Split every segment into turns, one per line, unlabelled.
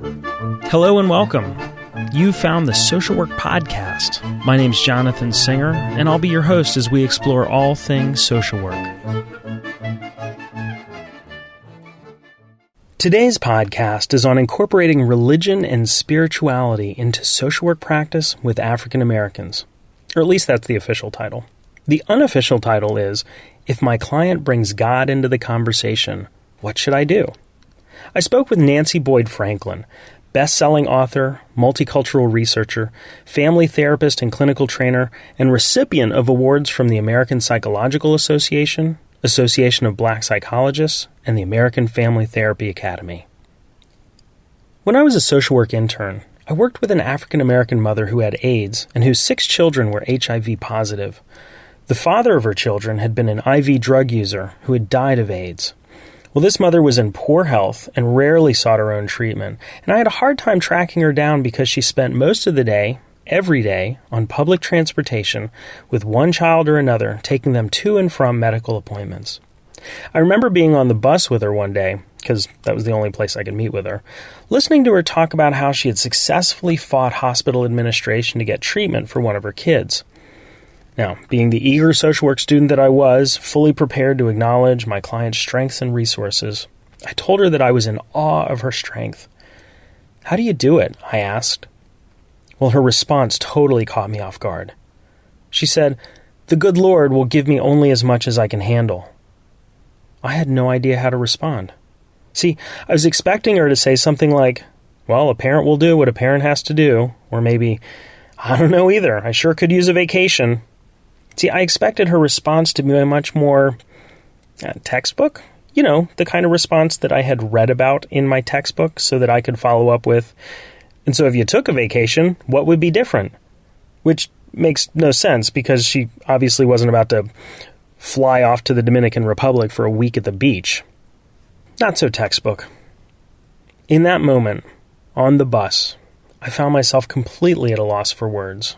Hello and welcome. You found the Social Work Podcast. My name's Jonathan Singer, and I'll be your host as we explore all things social work. Today's podcast is on incorporating religion and spirituality into social work practice with African Americans. Or at least that's the official title. The unofficial title is, If My Client Brings God into the Conversation, What Should I Do? I spoke with Nancy Boyd Franklin, best-selling author, multicultural researcher, family therapist and clinical trainer, and recipient of awards from the American Psychological Association, Association of Black Psychologists, and the American Family Therapy Academy. When I was a social work intern, I worked with an African-American mother who had AIDS and whose 6 children were HIV positive. The father of her children had been an IV drug user who had died of AIDS. Well, this mother was in poor health and rarely sought her own treatment, and I had a hard time tracking her down because she spent most of the day, every day, on public transportation with one child or another, taking them to and from medical appointments. I remember being on the bus with her one day, because that was the only place I could meet with her, listening to her talk about how she had successfully fought hospital administration to get treatment for one of her kids. Now, being the eager social work student that I was, fully prepared to acknowledge my client's strengths and resources, I told her that I was in awe of her strength. "How do you do it?" I asked. Well, her response totally caught me off guard. She said, "The good Lord will give me only as much as I can handle." I had no idea how to respond. See, I was expecting her to say something like, "Well, a parent will do what a parent has to do," or maybe, "I don't know either, I sure could use a vacation." See, I expected her response to be much more textbook. You know, the kind of response that I had read about in my textbook so that I could follow up with, "And so if you took a vacation, what would be different?" Which makes no sense because she obviously wasn't about to fly off to the Dominican Republic for a week at the beach. Not so textbook. In that moment, on the bus, I found myself completely at a loss for words.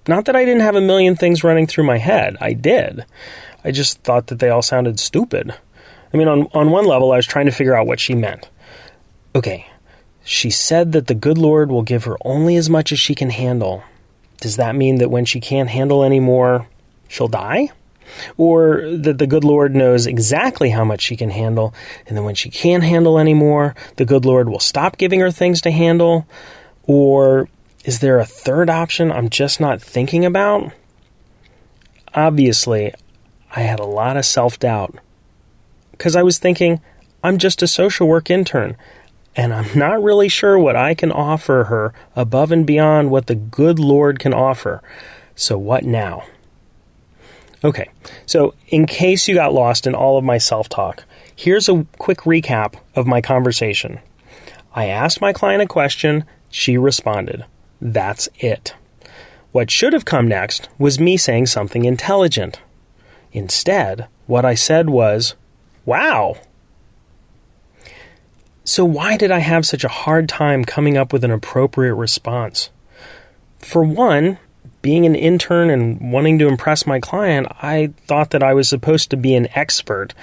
Not that I didn't have a million things running through my head. I did. I just thought that they all sounded stupid. I mean, on one level, I was trying to figure out what she meant. Okay, she said that the good Lord will give her only as much as she can handle. Does that mean that when she can't handle any more, she'll die? Or that the good Lord knows exactly how much she can handle, and then when she can't handle any more, the good Lord will stop giving her things to handle? Or is there a third option I'm just not thinking about? Obviously, I had a lot of self-doubt. Because I was thinking, I'm just a social work intern, and I'm not really sure what I can offer her above and beyond what the good Lord can offer. So what now? Okay, so in case you got lost in all of my self-talk, here's a quick recap of my conversation. I asked my client a question, she responded. That's it. What should have come next was me saying something intelligent. Instead, what I said was, "Wow." So why did I have such a hard time coming up with an appropriate response? For one, being an intern and wanting to impress my client, I thought that I was supposed to be an expert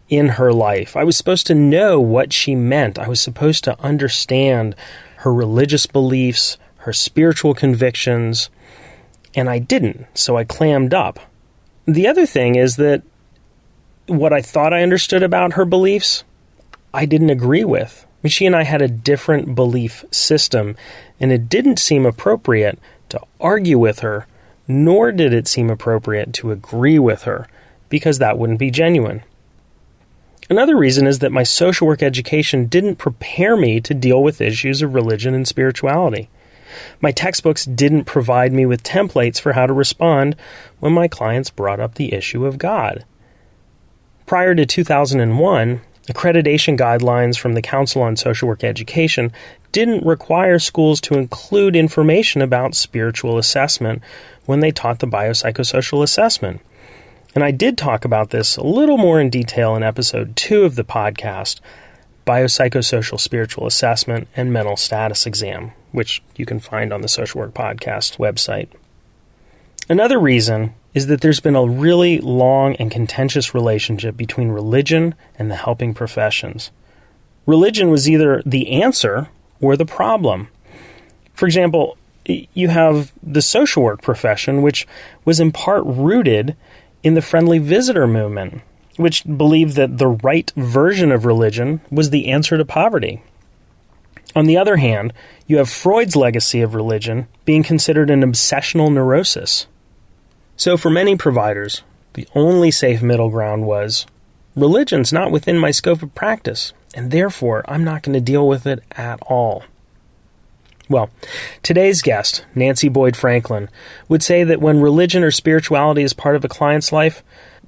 in her life. I was supposed to know what she meant. I was supposed to understand her religious beliefs, her spiritual convictions, and I didn't, so I clammed up. The other thing is that what I thought I understood about her beliefs, I didn't agree with. I mean, she and I had a different belief system, and it didn't seem appropriate to argue with her, nor did it seem appropriate to agree with her, because that wouldn't be genuine. Another reason is that my social work education didn't prepare me to deal with issues of religion and spirituality. My textbooks didn't provide me with templates for how to respond when my clients brought up the issue of God. Prior to 2001, accreditation guidelines from the Council on Social Work Education didn't require schools to include information about spiritual assessment when they taught the biopsychosocial assessment. And I did talk about this a little more in detail in episode 2 of the podcast, Biopsychosocial Spiritual Assessment and Mental Status Exam, which you can find on the Social Work Podcast website. Another reason is that there's been a really long and contentious relationship between religion and the helping professions. Religion was either the answer or the problem. For example, you have the social work profession, which was in part rooted in the friendly visitor movement, which believed that the right version of religion was the answer to poverty. On the other hand, you have Freud's legacy of religion being considered an obsessional neurosis. So for many providers, the only safe middle ground was, religion's not within my scope of practice, and therefore I'm not going to deal with it at all. Well, today's guest, Nancy Boyd Franklin, would say that when religion or spirituality is part of a client's life,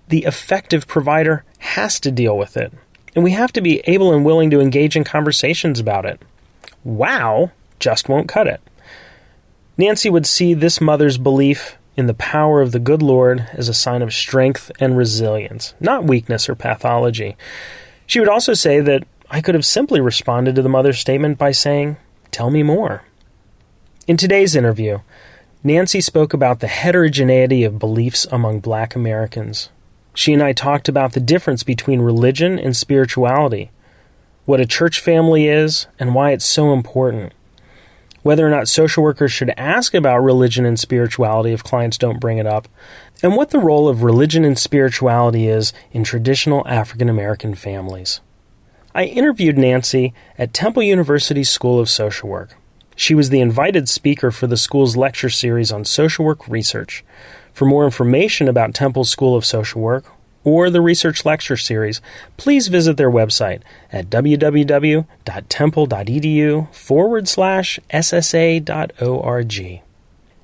the effective provider has to deal with it, and we have to be able and willing to engage in conversations about it. Wow just won't cut it. Nancy would see this mother's belief in the power of the good Lord as a sign of strength and resilience, not weakness or pathology. She would also say that I could have simply responded to the mother's statement by saying, "Tell me more." In today's interview, Nancy spoke about the heterogeneity of beliefs among Black Americans. She and I talked about the difference between religion and spirituality, what a church family is, and why it's so important, whether or not social workers should ask about religion and spirituality if clients don't bring it up, and what the role of religion and spirituality is in traditional African American families. I interviewed Nancy at Temple University's School of Social Work. She was the invited speaker for the school's lecture series on social work research. For more information about Temple's School of Social Work or the research lecture series, please visit their website at www.temple.edu/ssa.org.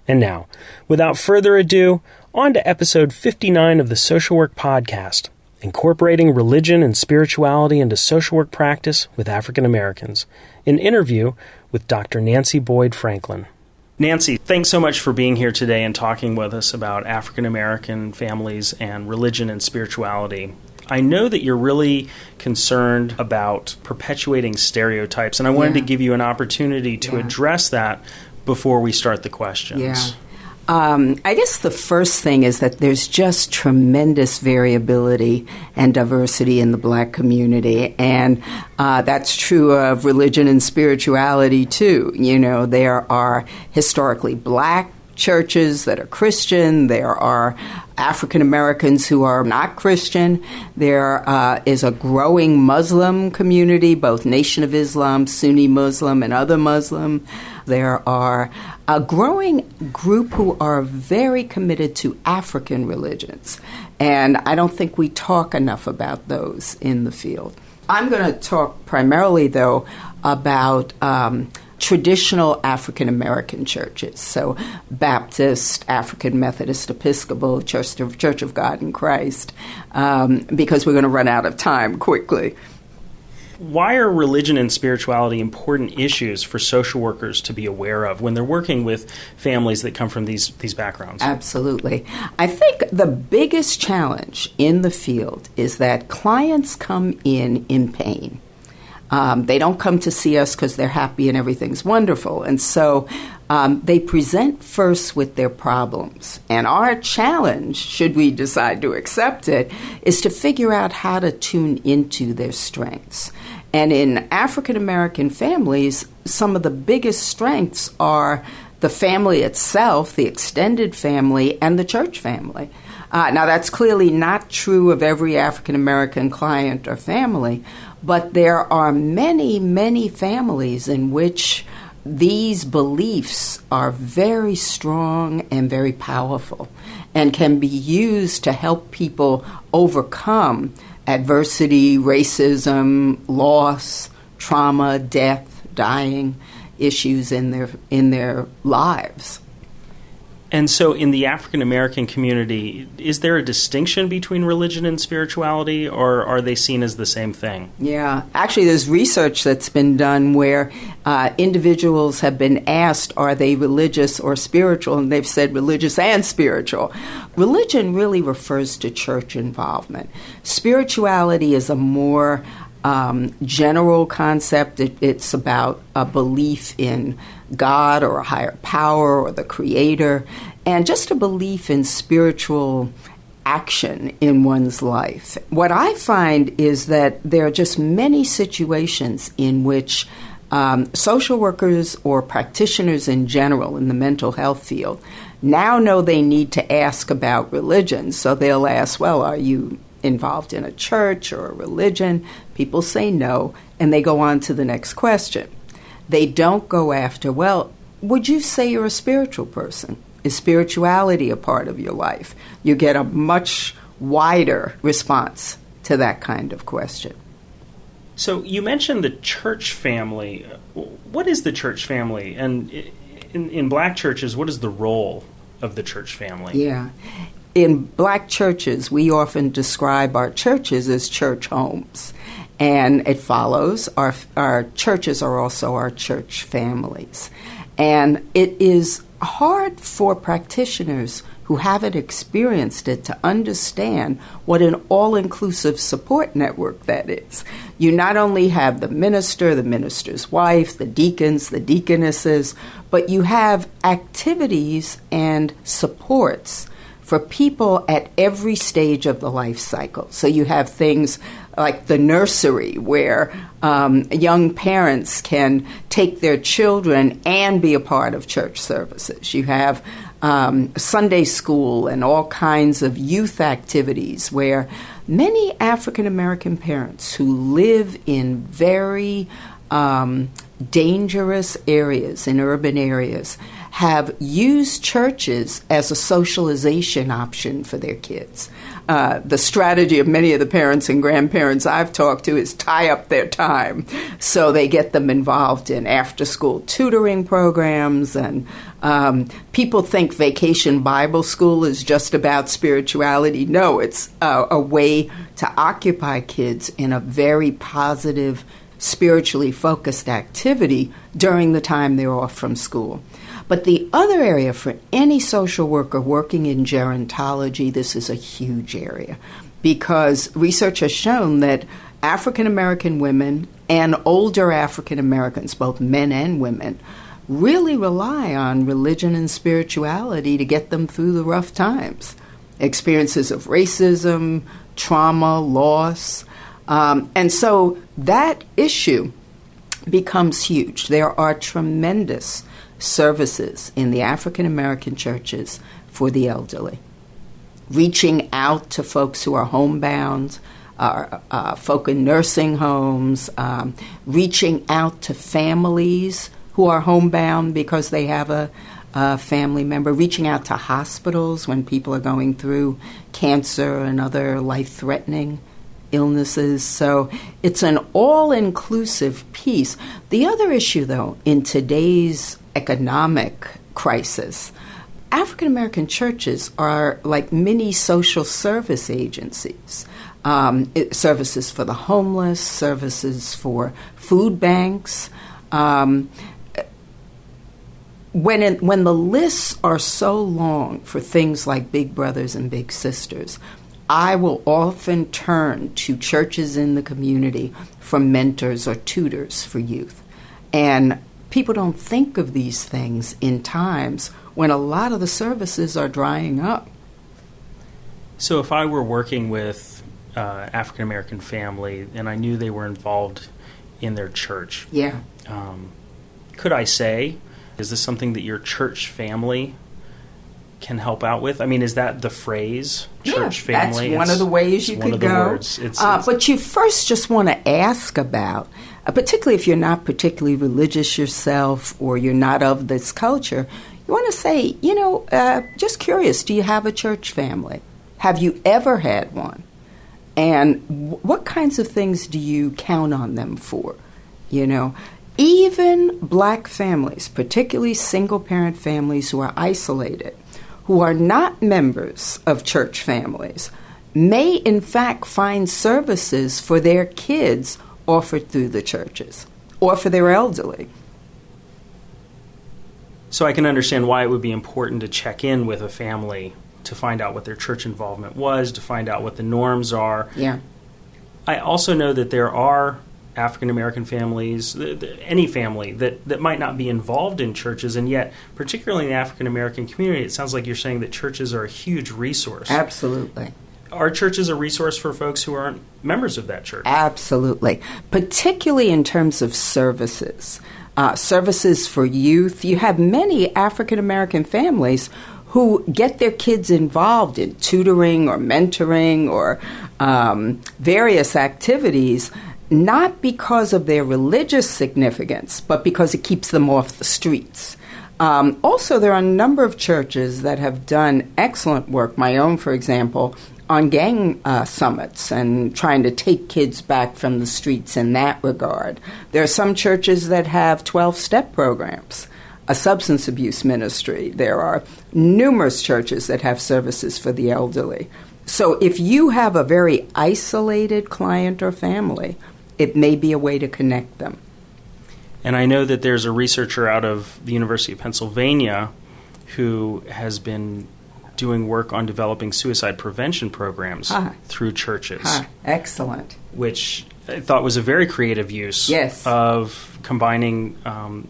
And now, without further ado, on to episode 59 of the Social Work Podcast, Incorporating Religion and Spirituality into Social Work Practice with African Americans, an interview with Dr. Nancy Boyd Franklin. Nancy, thanks so much for being here today and talking with us about African American families and religion and spirituality. I know that you're really concerned about perpetuating stereotypes, and I wanted to give you an opportunity to address that before we start the questions.
Yeah. I guess the first thing is that there's just tremendous variability and diversity in the Black community, and that's true of religion and spirituality too. You know, there are historically Black churches that are Christian. There are African Americans who are not Christian. There is a growing Muslim community, both Nation of Islam, Sunni Muslim, and other Muslim. There are a growing group who are very committed to African religions, and I don't think we talk enough about those in the field. I'm going to talk primarily, though, about traditional African American churches, so Baptist, African Methodist, Episcopal, Church of God in Christ, because we're going to run out of time quickly.
Why are religion and spirituality important issues for social workers to be aware of when they're working with families that come from these backgrounds?
Absolutely. I think the biggest challenge in the field is that clients come in pain. They don't come to see us because they're happy and everything's wonderful. And so they present first with their problems. And our challenge, should we decide to accept it, is to figure out how to tune into their strengths. And in African American families, some of the biggest strengths are the family itself, the extended family, and the church family. Now, that's clearly not true of every African American client or family, but there are many, many families in which these beliefs are very strong and very powerful and can be used to help people overcome adversity, racism, loss, trauma, death, dying issues in their lives.
And so in the African American community, is there a distinction between religion and spirituality, or are they seen as the same thing?
Yeah. Actually, there's research that's been done where individuals have been asked, are they religious or spiritual? And they've said religious and spiritual. Religion really refers to church involvement. Spirituality is a more general concept. It's about a belief in God or a higher power or the Creator, and just a belief in spiritual action in one's life. What I find is that there are just many situations in which Social workers or practitioners in general in the mental health field now know they need to ask about religion. So they'll ask, well, are you involved in a church or a religion? People say no, and they go on to the next question. They don't go after, well, would you say you're a spiritual person? Is spirituality a part of your life? You get a much wider response to that kind of question.
So you mentioned the church family. What is the church family? And in black churches, what is the role of the church family?
Yeah. In black churches, we often describe our churches as church homes. And it follows, our churches are also our church families. And it is hard for practitioners who haven't experienced it to understand what an all-inclusive support network that is. You not only have the minister, the minister's wife, the deacons, the deaconesses, but you have activities and supports for people at every stage of the life cycle. So you have things like the nursery, where young parents can take their children and be a part of church services. You have Sunday school and all kinds of youth activities where many African American parents who live in very dangerous areas, in urban areas, have used churches as a socialization option for their kids. The strategy of many of the parents and grandparents I've talked to is tie up their time. So they get them involved in after-school tutoring programs, and people think Vacation Bible School is just about spirituality. No, it's a way to occupy kids in a very positive, spiritually focused activity during the time they're off from school. But the other area for any social worker working in gerontology, this is a huge area, because research has shown that African American women and older African Americans, both men and women, really rely on religion and spirituality to get them through the rough times. Experiences of racism, trauma, loss. And so that issue becomes huge. There are tremendous services in the African American churches for the elderly, reaching out to folks who are homebound, folk in nursing homes, reaching out to families who are homebound because they have a family member, reaching out to hospitals when people are going through cancer and other life-threatening illnesses. So it's an all-inclusive piece. The other issue, though, in today's economic crisis, African American churches are like mini social service agencies. Services for the homeless, services for food banks. When the lists are so long for things like Big Brothers and Big Sisters, I will often turn to churches in the community for mentors or tutors for youth. And people don't think of these things in times when a lot of the services are drying up.
So if I were working with African American family and I knew they were involved in their church,
yeah,
could I say, is this something that your church family can help out with? I mean, is that the phrase, church family?
That's one of the ways you could go. But you first just want to ask about, particularly if you're not particularly religious yourself or you're not of this culture, you want to say, just curious, do you have a church family? Have you ever had one? And what kinds of things do you count on them for? Even black families, particularly single-parent families who are isolated, who are not members of church families, may in fact find services for their kids offered through the churches or for their elderly.
So I can understand why it would be important to check in with a family to find out what their church involvement was, to find out what the norms are.
Yeah.
I also know that there are African American families, any family that might not be involved in churches, and yet, particularly in the African American community, it sounds like you're saying that churches are a huge resource.
Absolutely.
are churches a resource for folks who aren't members of that church?
Absolutely, particularly in terms of services. Services for youth. You have many African American families who get their kids involved in tutoring or mentoring or various activities, not because of their religious significance, but because it keeps them off the streets. Also, there are a number of churches that have done excellent work, my own, for example, on gang summits and trying to take kids back from the streets in that regard. There are some churches that have 12-step programs, a substance abuse ministry. There are numerous churches that have services for the elderly. So if you have a very isolated client or family, it may be a way to connect them.
And I know that there's a researcher out of the University of Pennsylvania who has been doing work on developing suicide prevention programs through churches.
Excellent.
Which I thought was a very creative use of combining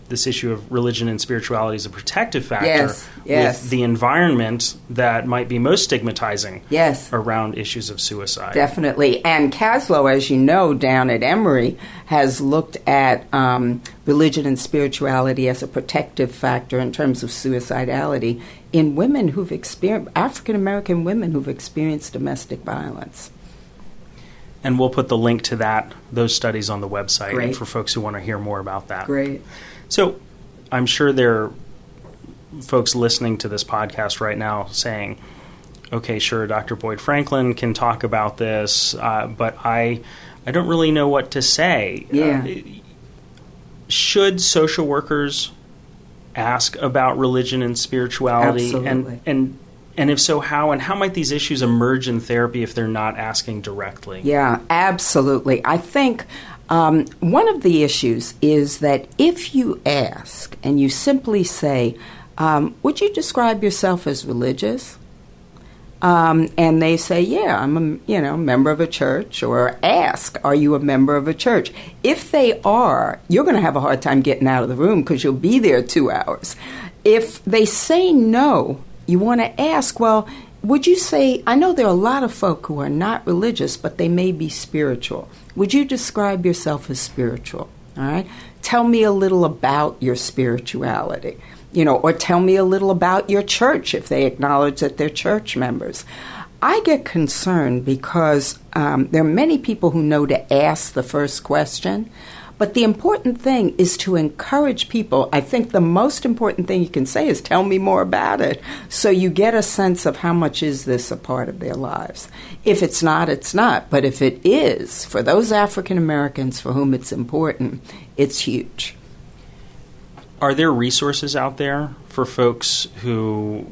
this issue of religion and spirituality as a protective factor with the environment that might be most stigmatizing around issues of suicide.
Definitely. And Caslow, as you know, down at Emory, has looked at religion and spirituality as a protective factor in terms of suicidality in women who've experienced, African American women who've experienced domestic violence.
And we'll put the link to those studies on the website for folks who want to hear more about that.
Great.
So I'm sure there are folks listening to this podcast right now saying, okay, sure, Dr. Boyd Franklin can talk about this, but I don't really know what to say.
Yeah.
Should social workers ask about religion and spirituality?
Absolutely.
And if so, how? And how might these issues emerge in therapy if they're not asking directly?
Yeah, absolutely. I think one of the issues is that if you ask and you simply say, would you describe yourself as religious? And they say, yeah, I'm a member of a church, or ask, are you a member of a church? If they are, you're going to have a hard time getting out of the room because you'll be there 2 hours. If they say no, you want to ask, well, would you say, I know there are a lot of folk who are not religious, but they may be spiritual. Would you describe yourself as spiritual? All right? Tell me a little about your spirituality. Or tell me a little about your church if they acknowledge that they're church members. I get concerned because there are many people who know to ask the first question, but the important thing is to encourage people. I think the most important thing you can say is tell me more about it, so you get a sense of how much is this a part of their lives. If it's not, it's not. But if it is, for those African Americans for whom it's important, it's huge.
Are there resources out there for folks who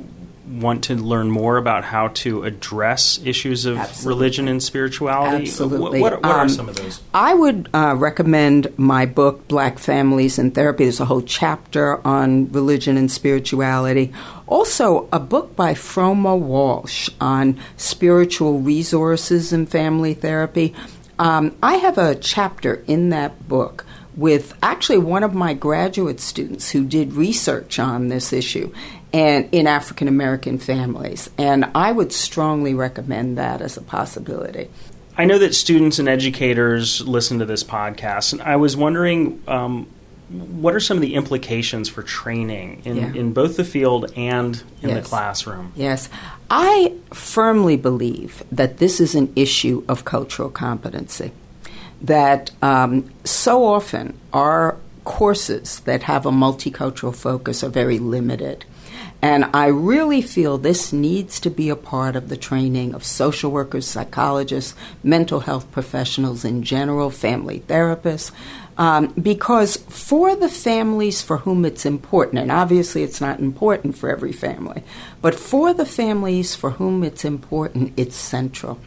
want to learn more about how to address issues of religion and spirituality?
Absolutely.
What are some of those?
I would recommend my book, Black Families in Therapy. There's a whole chapter on religion and spirituality. Also, a book by Froma Walsh on spiritual resources in family therapy. I have a chapter in that book with actually one of my graduate students who did research on this issue and in African American families. And I would strongly recommend that as a possibility.
I know that students and educators listen to this podcast, and I was wondering what are some of the implications for training in both the field and in the classroom?
Yes. I firmly believe that this is an issue of cultural competency. That so often our courses that have a multicultural focus are very limited. And I really feel this needs to be a part of the training of social workers, psychologists, mental health professionals in general, family therapists, because for the families for whom it's important, and obviously it's not important for every family, but for the families for whom it's important, it's central.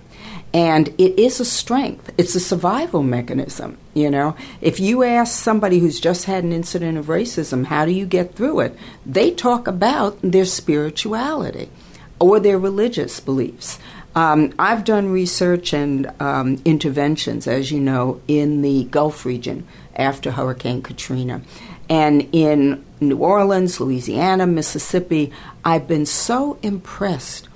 And it is a strength. It's a survival mechanism, If you ask somebody who's just had an incident of racism, how do you get through it? They talk about their spirituality or their religious beliefs. I've done research and interventions, as you know, in the Gulf region after Hurricane Katrina. And in New Orleans, Louisiana, Mississippi, I've been so impressed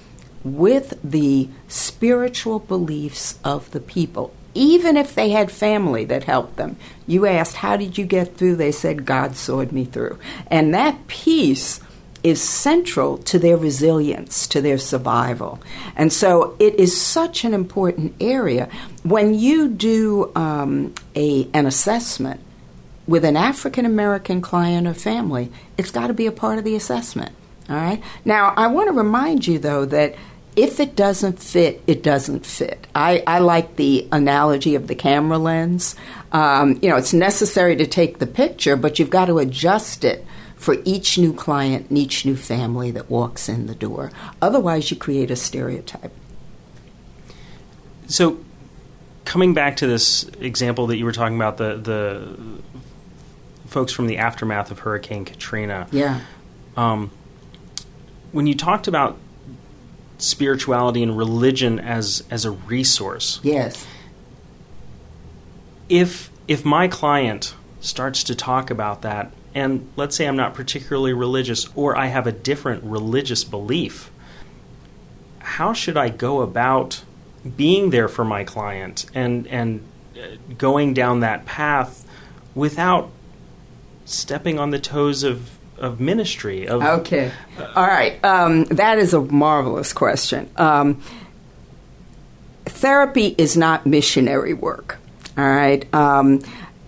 with the spiritual beliefs of the people. Even if they had family that helped them. You asked, how did you get through? They said, God sawed me through. And that piece is central to their resilience, to their survival. And so it is such an important area. When you do an assessment with an African-American client or family, it's got to be a part of the assessment. All right? Now, I want to remind you, though, that if it doesn't fit, it doesn't fit. I like the analogy of the camera lens. It's necessary to take the picture, but you've got to adjust it for each new client and each new family that walks in the door. Otherwise, you create a stereotype.
So, coming back to this example that you were talking about, the folks from the aftermath of Hurricane Katrina.
Yeah.
When you talked about spirituality and religion as a resource.
Yes.
If my client starts to talk about that, and let's say I'm not particularly religious or I have a different religious belief, how should I go about being there for my client and going down that path without stepping on the toes of ministry?
Okay. All right. That is a marvelous question. Therapy is not missionary work. All right.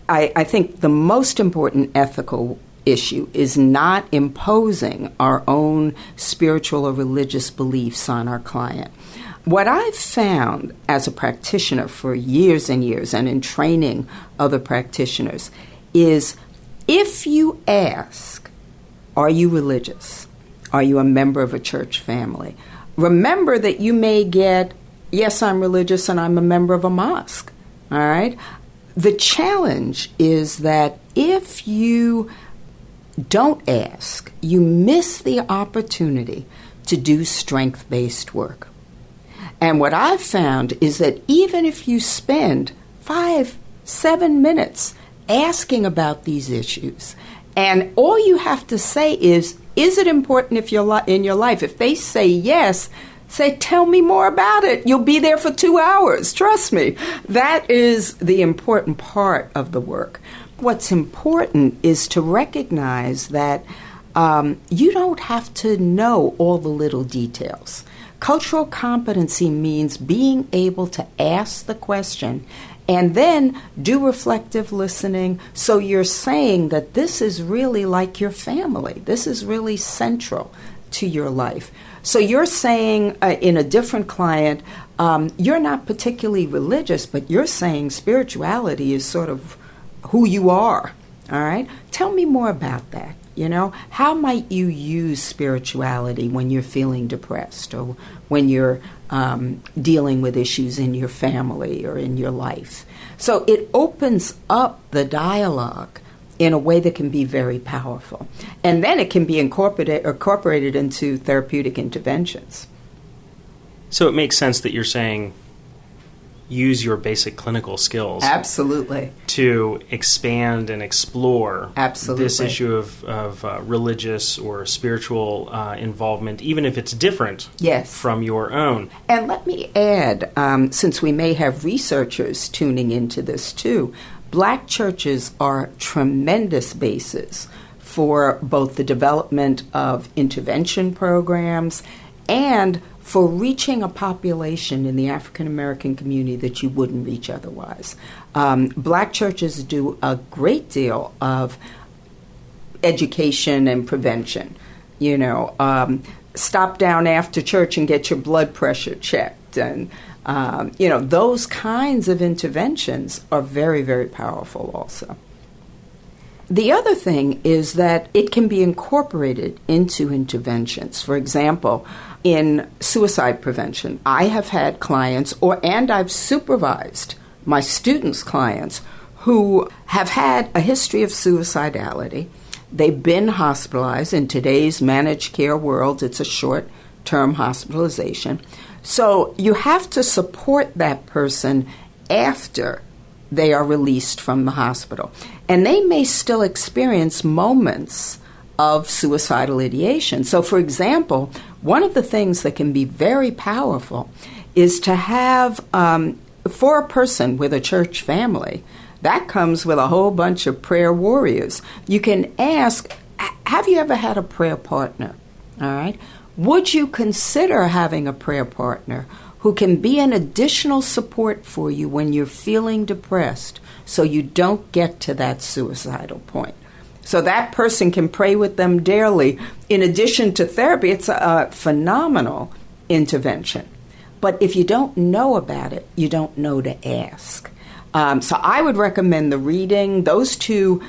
I think the most important ethical issue is not imposing our own spiritual or religious beliefs on our client. What I've found as a practitioner for years and years and in training other practitioners is if you ask, are you religious? Are you a member of a church family? Remember that you may get, yes, I'm religious and I'm a member of a mosque. All right? The challenge is that if you don't ask, you miss the opportunity to do strength-based work. And what I've found is that even if you spend 5-7 minutes asking about these issues, and all you have to say is it important in your life? If they say yes, say, tell me more about it. You'll be there for 2 hours. Trust me. That is the important part of the work. What's important is to recognize that you don't have to know all the little details. Cultural competency means being able to ask the question and then do reflective listening. So you're saying that this is really like your family. This is really central to your life. So you're saying in a different client, you're not particularly religious, but you're saying spirituality is sort of who you are. All right? Tell me more about that. You know, how might you use spirituality when you're feeling depressed or when you're dealing with issues in your family or in your life? So it opens up the dialogue in a way that can be very powerful. And then it can be incorporated into therapeutic interventions.
So it makes sense that you're saying use your basic clinical skills.
Absolutely.
To expand and explore
Absolutely.
This issue of religious or spiritual involvement, even if it's different
yes.
from your own.
And let me add, since we may have researchers tuning into this too, Black churches are tremendous bases for both the development of intervention programs and for reaching a population in the African American community that you wouldn't reach otherwise. Black churches do a great deal of education and prevention. You know, stop down after church and get your blood pressure checked. And, those kinds of interventions are very, very powerful also. The other thing is that it can be incorporated into interventions. For example, in suicide prevention, I have had clients, and I've supervised my students' clients who have had a history of suicidality. They've been hospitalized. In today's managed care world, it's a short-term hospitalization. So you have to support that person after they are released from the hospital. And they may still experience moments of suicidal ideation. So, for example, one of the things that can be very powerful is to have, for a person with a church family, that comes with a whole bunch of prayer warriors. You can ask, have you ever had a prayer partner? All right. Would you consider having a prayer partner who can be an additional support for you when you're feeling depressed so you don't get to that suicidal point? So that person can pray with them daily. In addition to therapy, it's a phenomenal intervention. But if you don't know about it, you don't know to ask. So I would recommend the reading. Those two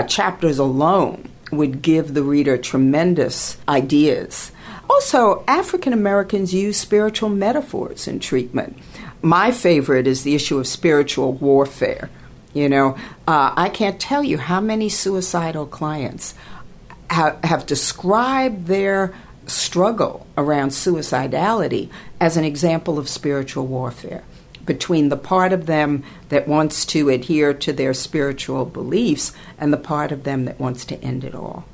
chapters alone would give the reader tremendous ideas. Also, African Americans use spiritual metaphors in treatment. My favorite is the issue of spiritual warfare. I can't tell you how many suicidal clients have described their struggle around suicidality as an example of spiritual warfare between the part of them that wants to adhere to their spiritual beliefs and the part of them that wants to end it all.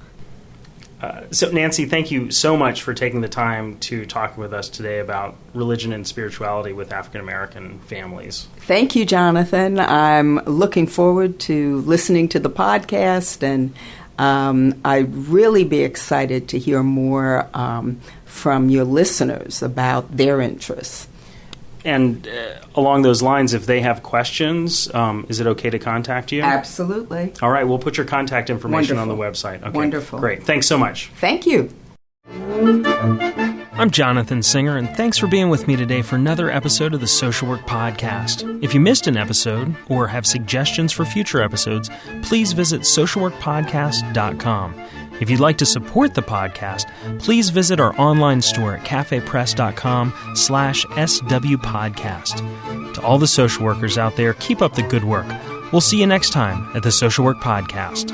So, Nancy, thank you so much for taking the time to talk with us today about religion and spirituality with African American families.
Thank you, Jonathan. I'm looking forward to listening to the podcast, and I'd really be excited to hear more from your listeners about their interests.
And along those lines, if they have questions, is it okay to contact you?
Absolutely.
All right, we'll put your contact information
Wonderful.
on the website. Okay.
Wonderful.
Great. Thanks so much.
Thank you.
I'm Jonathan Singer, and thanks for being with me today for another episode of the Social Work Podcast. If you missed an episode or have suggestions for future episodes, please visit socialworkpodcast.com. If you'd like to support the podcast, please visit our online store at cafepress.com/swpodcast. To all the social workers out there, keep up the good work. We'll see you next time at the Social Work Podcast.